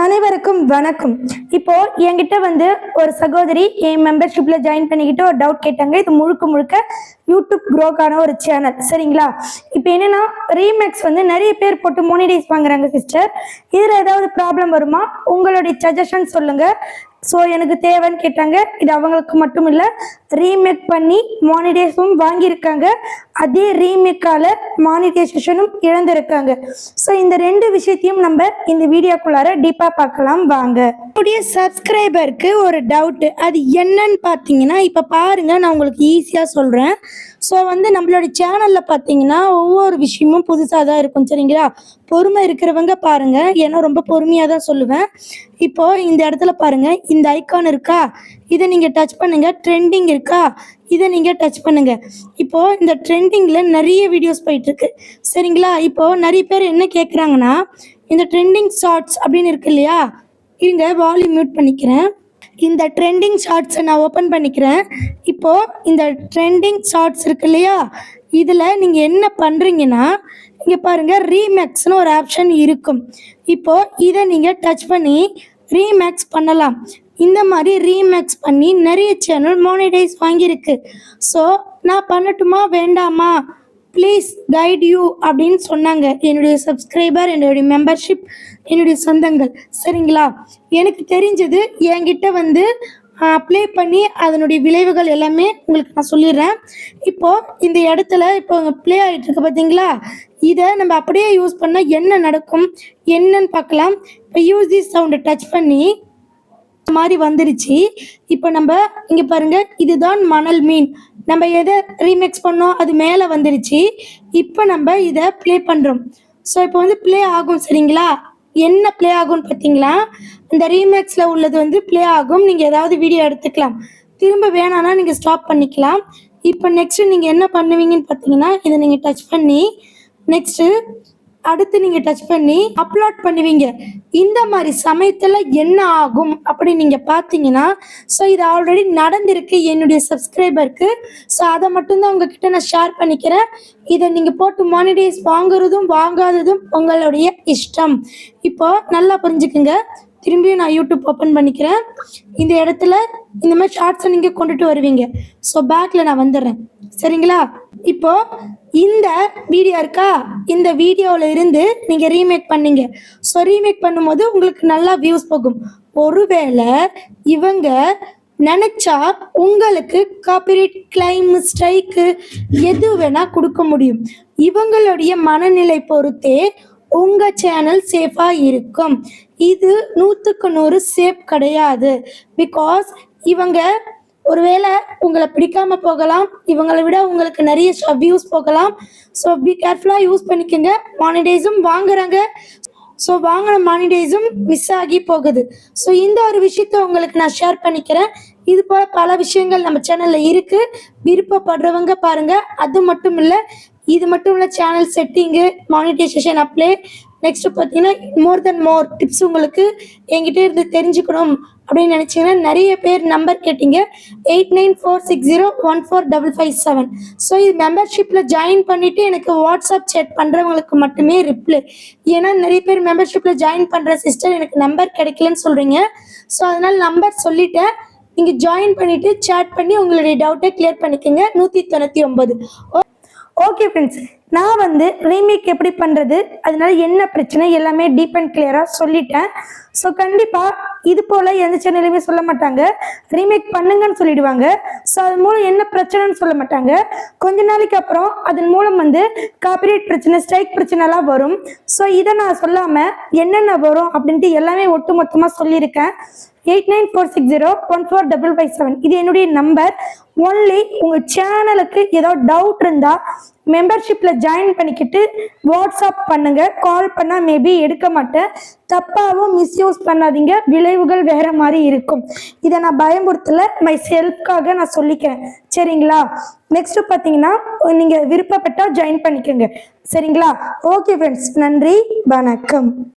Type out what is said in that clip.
அனைவருக்கும் வணக்கம். இப்போ என்கிட்ட ஒரு சகோதரி என் மெம்பர்ஷிப்ல ஜாயின் பண்ணிக்கிட்டு ஒரு டவுட் கேட்டாங்க. இது முழுக்க முழுக்க யூடியூப் க்ரோக்கான ஒரு சேனல், சரிங்களா? இப்போ என்னன்னா, ரீமேக்ஸ் நிறைய பேர் போட்டு மோனிடைஸ் வாங்குறாங்க சிஸ்டர். இதுல ஏதாவது ப்ராப்ளம் வருமா? உங்களுடைய சஜஷன் சொல்லுங்க. ஸோ எனக்கு தேவைன்னு கேட்டாங்க. இது அவங்களுக்கு மட்டும் இல்லை, ரீமேக் பண்ணி மானிடைஸும் வாங்கியிருக்காங்க, அதே ரீமேக்கால மானிடைசேஷனும் இழந்திருக்காங்க. ஸோ இந்த ரெண்டு விஷயத்தையும் நம்ம இந்த வீடியோக்குள்ளார டீப்பாக பார்க்கலாம் வாங்க. என்னுடைய சப்ஸ்கிரைபருக்கு ஒரு டவுட்டு, அது என்னன்னு பார்த்தீங்கன்னா, இப்போ பாருங்க, நான் உங்களுக்கு ஈஸியாக சொல்கிறேன். ஸோ நம்மளோட சேனலில் பார்த்தீங்கன்னா ஒவ்வொரு விஷயமும் புதுசாக தான் இருக்கும், சரிங்களா? பொறுமை இருக்கிறவங்க பாருங்க, ஏன்னா ரொம்ப பொறுமையாக தான் சொல்லுவேன். இப்போ இந்த இடத்துல பாருங்க, இந்த ஐக்கான் இருக்கா, இதை நீங்கள் டச் பண்ணுங்க. ட்ரெண்டிங் இருக்கா, இதை நீங்கள் டச் பண்ணுங்க. இப்போ இந்த ட்ரெண்டிங்கில் நிறைய வீடியோஸ் போயிட்டு இருக்கு, சரிங்களா? இப்போ நிறைய பேர் என்ன கேட்குறாங்கன்னா, இந்த ட்ரெண்டிங் ஷார்ட்ஸ் அப்படின்னு இருக்கு இல்லையா, இருங்க வால்யூம் மியூட் பண்ணிக்கிறேன். இந்த ட்ரெண்டிங் ஷார்ட்ஸை நான் ஓப்பன் பண்ணிக்கிறேன். இப்போது இந்த ட்ரெண்டிங் ஷார்ட்ஸ் இருக்கு இல்லையா, இதில் நீங்கள் என்ன பண்ணுறீங்கன்னா, இங்கே பாருங்கள், ரீமேக்ஸ்னு ஒரு ஆப்ஷன் இருக்கும். இப்போது இதை நீங்கள் டச் பண்ணி ரீமேக்ஸ் பண்ணலாம். இந்த மாதிரி ரீமேக்ஸ் பண்ணி நிறைய சேனல் மோனிடைஸ் வாங்கியிருக்கு. ஸோ நான் பண்ணட்டுமா வேண்டாமா, ப்ளீஸ் கைட் யூ அப்படின்னு சொன்னாங்க என்னுடைய சப்ஸ்கிரைபர், என்னுடைய மெம்பர்ஷிப், என்னுடைய சொந்தங்கள், சரிங்களா? எனக்கு தெரிஞ்சது என்கிட்ட அப்ளை பண்ணி அதனுடைய விளைவுகள் எல்லாமே உங்களுக்கு நான் சொல்லிடுறேன். இப்போது இந்த இடத்துல இப்போ ப்ளே ஆகிட்டு இருக்கு பார்த்தீங்களா, இதை நம்ம அப்படியே யூஸ் பண்ணால் என்ன நடக்கும் என்னன்னு பார்க்கலாம். இப்போ யூஸ் திஸ் சவுண்டை டச் பண்ணி மாதிரி வந்துருச்சு. இப்போ நம்ம இங்கே பாருங்கள், இதுதான் மணல் மீன். நம்ம எதை ரீமேக்ஸ் பண்ணோம், அது மேலே வந்துருச்சு. இப்போ நம்ம இதை ப்ளே பண்ணுறோம். ஸோ இப்போ ப்ளே ஆகும், சரிங்களா? என்ன ப்ளே ஆகும்னு பார்த்தீங்களா, இந்த ரீமேக்ஸில் உள்ளது ப்ளே ஆகும். நீங்கள் ஏதாவது வீடியோ எடுத்துக்கலாம், திரும்ப வேணான்னா நீங்கள் ஸ்டாப் பண்ணிக்கலாம். இப்போ நெக்ஸ்ட்டு நீங்கள் என்ன பண்ணுவீங்கன்னு பார்த்தீங்கன்னா, இதை நீங்கள் டச் பண்ணி நெக்ஸ்ட்டு அடுத்து நீங்கள் டச் பண்ணி அப்லோட் பண்ணுவீங்க. இந்த மாதிரி சமயத்தில் என்ன ஆகும் அப்படி நீங்கள் பார்த்தீங்கன்னா, ஸோ இது ஆல்ரெடி நடந்திருக்கு என்னுடைய சப்ஸ்கிரைபருக்கு. ஸோ அதை மட்டும்தான் உங்ககிட்ட நான் ஷேர் பண்ணிக்கிறேன். இதை நீங்கள் போட்டு மானிடைஸ் வாங்குறதும் வாங்காததும் உங்களுடைய இஷ்டம். இப்போ நல்லா புரிஞ்சுக்குங்க. திரும்பியும் நான் யூடியூப் ஓப்பன் பண்ணிக்கிறேன். இந்த இடத்துல இந்த மாதிரி ஷார்ட்ஸை நீங்கள் கொண்டுட்டு வருவீங்க. ஸோ பேக்கில் நான் வந்துடுறேன், சரிங்களா? இப்போ இந்த வீடியோ இருக்கா, இந்த வீடியோவில் இருந்து நீங்கள் ரீமேக் பண்ணீங்க. ஸோ ரீமேக் பண்ணும்போது உங்களுக்கு நல்லா வியூஸ் போகும். ஒருவேளை இவங்க நினச்சா உங்களுக்கு காப்பிரைட் கிளைம், ஸ்ட்ரைக்கு எது வேணால் கொடுக்க முடியும். இவங்களுடைய மனநிலை பொறுத்தே உங்கள் சேனல் சேஃபாக இருக்கும். இது 100க்கு 100 சேஃப் கிடையாது. பிகாஸ் இவங்க ஒருவேளை உங்களை பிடிக்காம போகலாம், இவங்களை விட உங்களுக்கு நிறைய வியூஸ் போகலாம். ஸோ பி கேர்ஃபுல்லாக யூஸ் பண்ணிக்கோங்க. மானிடைஸும் வாங்குறாங்க, ஸோ வாங்கின மானிடைஸும் மிஸ் ஆகி போகுது. ஸோ இந்த ஒரு விஷயத்த உங்களுக்கு நான் ஷேர் பண்ணிக்கிறேன். இது போல் பல விஷயங்கள் நம்ம சேனலில் இருக்குது, விருப்பப்படுறவங்க பாருங்கள். அது மட்டும் இல்லை, இது மட்டும் இல்லை, channel setting, monetization apply, next பார்த்தீங்கன்னா மோர் டிப்ஸ் உங்களுக்கு என்கிட்ட இருந்து தெரிஞ்சுக்கணும் அப்படின்னு நினச்சிங்கன்னா நிறைய பேர் நம்பர் கேட்டீங்க, 8946014557. ஸோ இது மெம்பர்ஷிப்பில் ஜாயின் பண்ணிவிட்டு எனக்கு வாட்ஸ்அப் சேட் பண்ணுறவங்களுக்கு மட்டுமே ரிப்ளை. ஏன்னா நிறைய பேர் மெம்பர்ஷிப்பில் ஜாயின் பண்ணுற சிஸ்டர் எனக்கு நம்பர் கிடைக்கலன்னு சொல்கிறீங்க. ஸோ அதனால் நம்பர் சொல்லிட்டேன், நீங்கள் ஜாயின் பண்ணிவிட்டு சேட் பண்ணி உங்களுடைய டவுட்டை கிளியர் பண்ணிக்கோங்க. 199. ஓகே ஃப்ரெண்ட்ஸ், நான் ரீமேக் எப்படி பண்ணுறது, அதனால என்ன பிரச்சனை எல்லாமே டீப் அண்ட் கிளியராக சொல்லிட்டேன். ஸோ கண்டிப்பாக இது போல் எந்த சேனலையுமே சொல்ல மாட்டாங்க, ரீமேக் பண்ணுங்கன்னு சொல்லிடுவாங்க. ஸோ அது மூலம் என்ன பிரச்சனைன்னு சொல்ல மாட்டாங்க. கொஞ்ச நாளைக்கு அப்புறம் அதன் மூலம் காப்பிரைட் பிரச்சனை, ஸ்ட்ரைக் பிரச்சனைலாம் வரும். ஸோ இதை நான் சொல்லாமல் என்னென்ன வரும் அப்படின்ட்டு எல்லாமே ஒட்டு மொத்தமாக சொல்லியிருக்கேன். 8946014557 இது என்னுடைய நம்பர். ஒன்லி உங்கள் சேனலுக்கு ஏதோ டவுட் இருந்தால் மெம்பர்ஷிப்பில் ஜாயின் பண்ணிக்கிட்டு வாட்ஸ்அப் பண்ணுங்கள். கால் பண்ணால் மேபி எடுக்க மாட்டேன். தப்பாகவும் மிஸ்யூஸ் பண்ணாதீங்க, விளைவுகள் வேறு மாதிரி இருக்கும். இதை நான் பயமுறுத்தலை, மை செல்ஃப்காக நான் சொல்லிக்கிறேன், சரிங்களா? நெக்ஸ்ட்டு பார்த்தீங்கன்னா நீங்கள் விருப்பப்பட்டால் ஜாயின் பண்ணிக்கோங்க, சரிங்களா? ஓகே ஃப்ரெண்ட்ஸ், நன்றி, வணக்கம்.